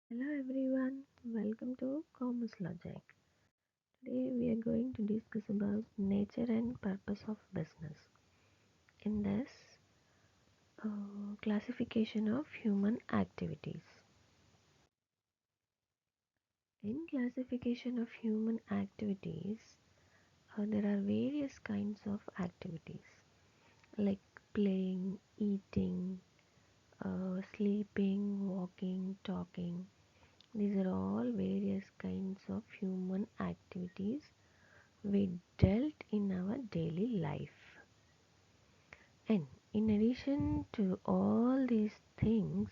Hello everyone, welcome to Commerce Logic. Today we are going to discuss about nature and purpose of business. In this classification of human activities. In classification of human activities, there are various kinds of activities like playing, eating, sleeping, walking, talking. These are all various kinds of human activities we dealt in our daily life. And in addition to all these things,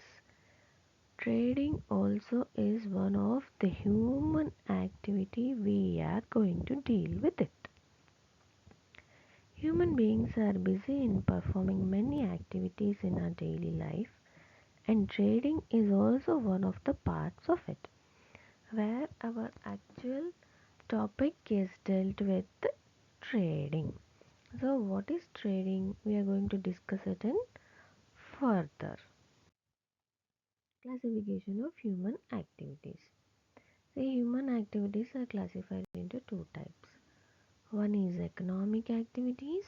trading also is one of the human activity we are going to deal with it. Human beings are busy in performing many activities in our daily life, and trading is also one of the parts of it, where our actual topic is dealt with trading. So, what is trading? We are going to discuss it in further. Classification of human activities. The human activities are classified into two types. One is economic activities,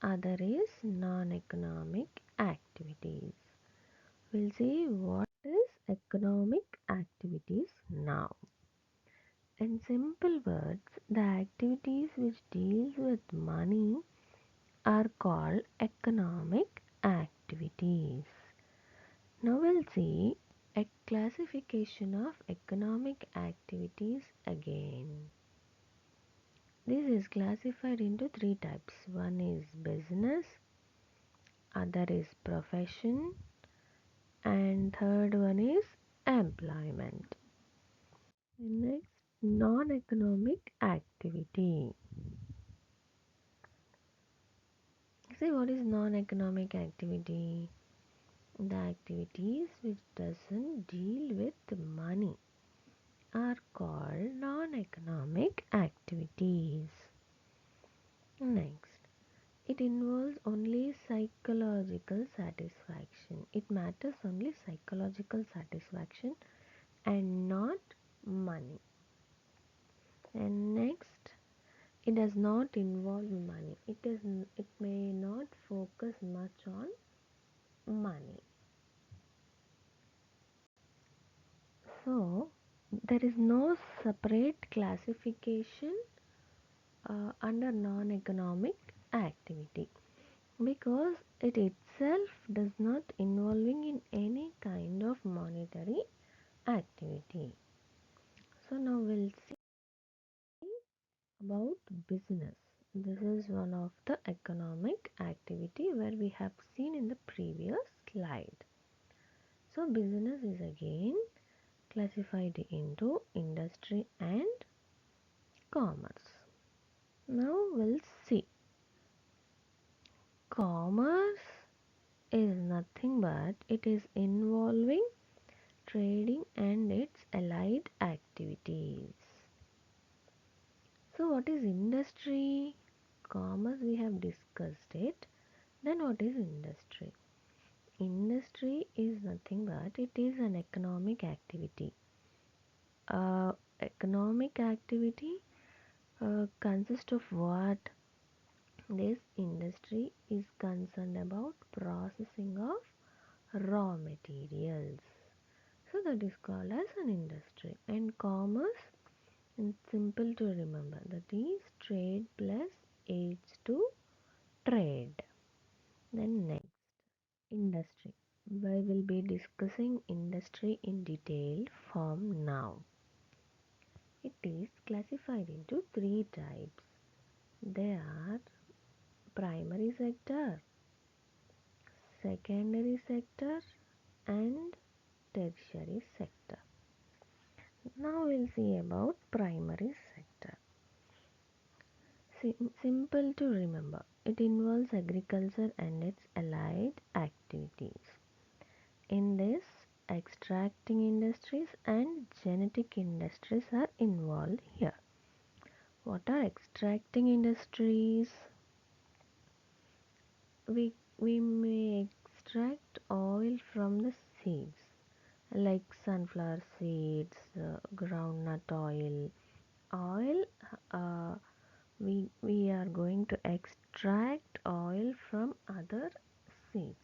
other is non-economic activities. We'll see what is economic activities now. In simple words, the activities which deals with money are called economic activities. Now we'll see a classification of economic activities again. This is classified into three types. One is business, other is profession, and third one is employment. Next, non-economic activity. See what is non-economic activity? The activities which doesn't deal with money are called non-economic activities. Next, it involves only psychological satisfaction. It matters only psychological satisfaction and not money. And next, it does not involve money. It may not focus much on money. So, there is no separate classification under non-economic activity because it itself does not involving in any kind of monetary activity. So now we'll see about business. This is one of the economic activity where we have seen in the previous slide. So business is again classified into industry and commerce. Now we'll see. Commerce is nothing but it is involving trading and its allied activities. So what is industry? Commerce we have discussed it. Then what is industry? Industry is nothing but it is an economic activity. Economic activity consists of what? This industry is concerned about processing of raw materials. So that is called as an industry. And commerce is simple to remember. That is trade plus aids to trade. Then next, industry. We will be discussing industry in detail form now. It is classified into three types. They are primary sector, secondary sector, and tertiary sector. Now we'll see about primary sector. Simple to remember. It involves agriculture and its allied activities. In this, extracting industries and genetic industries are involved here. What are extracting industries? We may extract oil from the seeds. like sunflower seeds, groundnut oil. Oil, uh, we are going to extract oil from other seeds.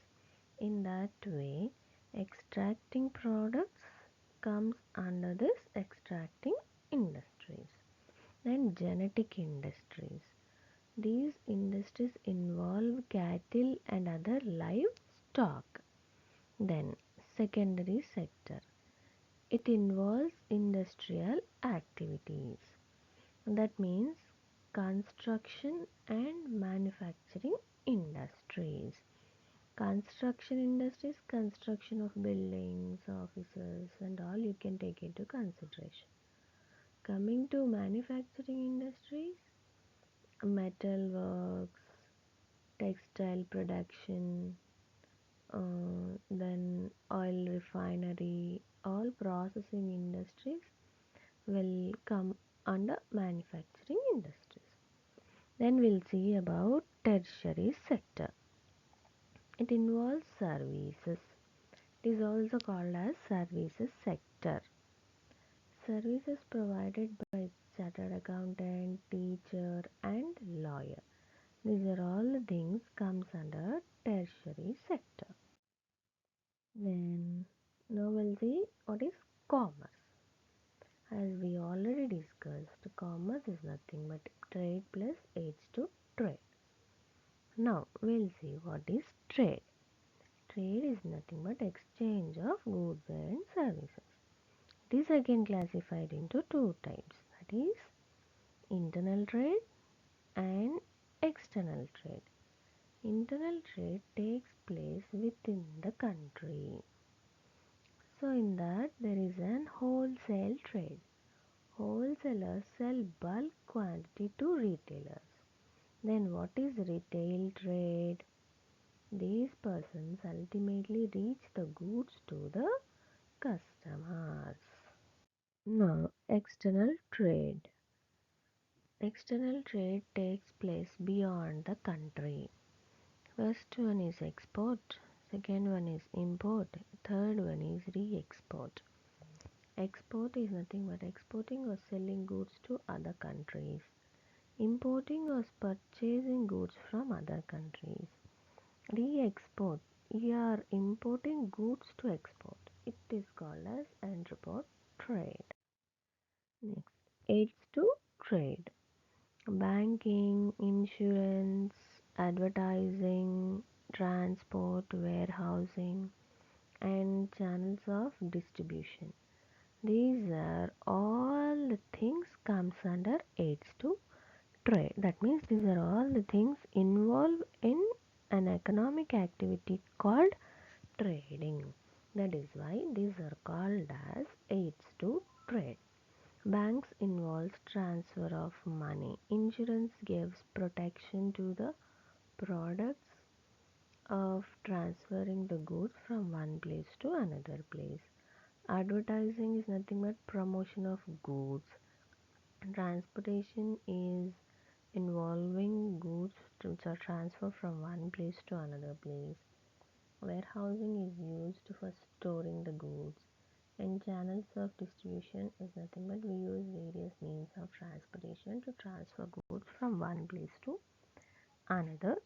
In that way, extracting products comes under this extracting industries. Then genetic industries. These industries involve cattle and other livestock. Then secondary sector. It involves industrial activities. That means construction and manufacturing industries. Construction industries, construction of buildings, offices, and all you can take into consideration. Coming to manufacturing industries, metal works, textile production, then oil refinery, all processing industries will come under manufacturing industries. Then we'll see about tertiary sector. It involves services. It is also called as services sector. Services provided by chartered accountant, teacher and lawyer. These are all the things comes under tertiary sector. Then now we'll see what is commerce. As we already discussed, commerce is nothing but trade plus H2 trade. Now we'll see what is trade. Trade is nothing but exchange of goods and services. It is again classified into two types, that is internal trade and external trade. Internal trade takes place within the country. So in that there is an wholesale trade. Wholesalers sell bulk quantity to retailers. Then what is retail trade? These persons ultimately reach the goods to the customers. Now, external trade. External trade takes place beyond the country. First one is export, second one is import, third one is re-export. Export is nothing but exporting or selling goods to other countries. Importing or purchasing goods from other countries. Re-export, you are importing goods to export. It is called as entrepot trade. Next, aids to trade. Banking, insurance, advertising, transport, warehousing, and channels of distribution. These are all the things comes under aids to trade. That means these are all the things involved in an economic activity called trading. That is why these are called as aids to trade. Banks involves transfer of money. Insurance gives protection to the products of transferring the goods from one place to another place. Advertising is nothing but promotion of goods. Transportation is involving goods which are transferred from one place to another place. Warehousing is used for storing the goods. And channels of distribution is nothing but we use various means of transportation to transfer goods from one place to another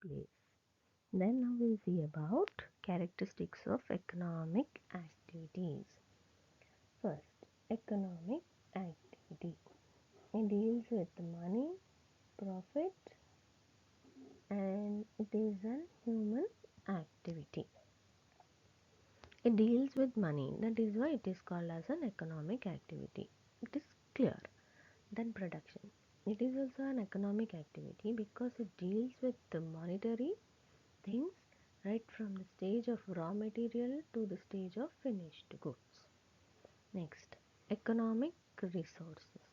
place. Then now we'll see about characteristics of economic activities. First, economic activity. It deals with money, profit, and it is an human activity. It deals with money, that is why it is called as an economic activity. It is clear. Then production. It is also an economic activity because it deals with the monetary things right from the stage of raw material to the stage of finished goods. Next, economic resources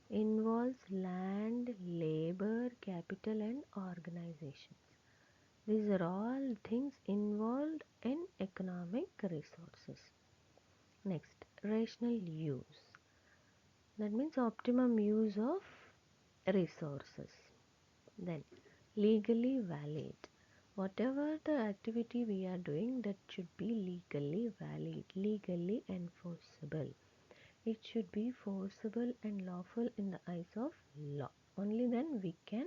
involves land, labor, capital, and organizations. These are all things involved in economic resources. Next, rational use. That means optimum use of resources. Then, legally valid. Whatever the activity we are doing, that should be legally valid, legally enforceable. It should be forcible and lawful in the eyes of law. Only then we can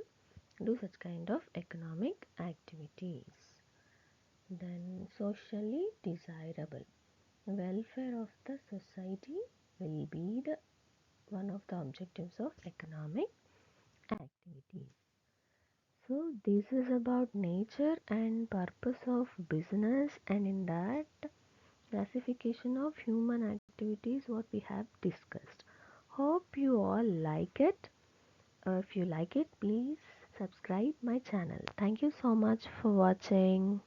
do such kind of economic activities. Then socially desirable. Welfare of the society will be the one of the objectives of economic activities. So this is about nature and purpose of business, and in that classification of human activities what we have discussed. Hope you all like it. If you like it, please subscribe my channel. Thank you so much for watching.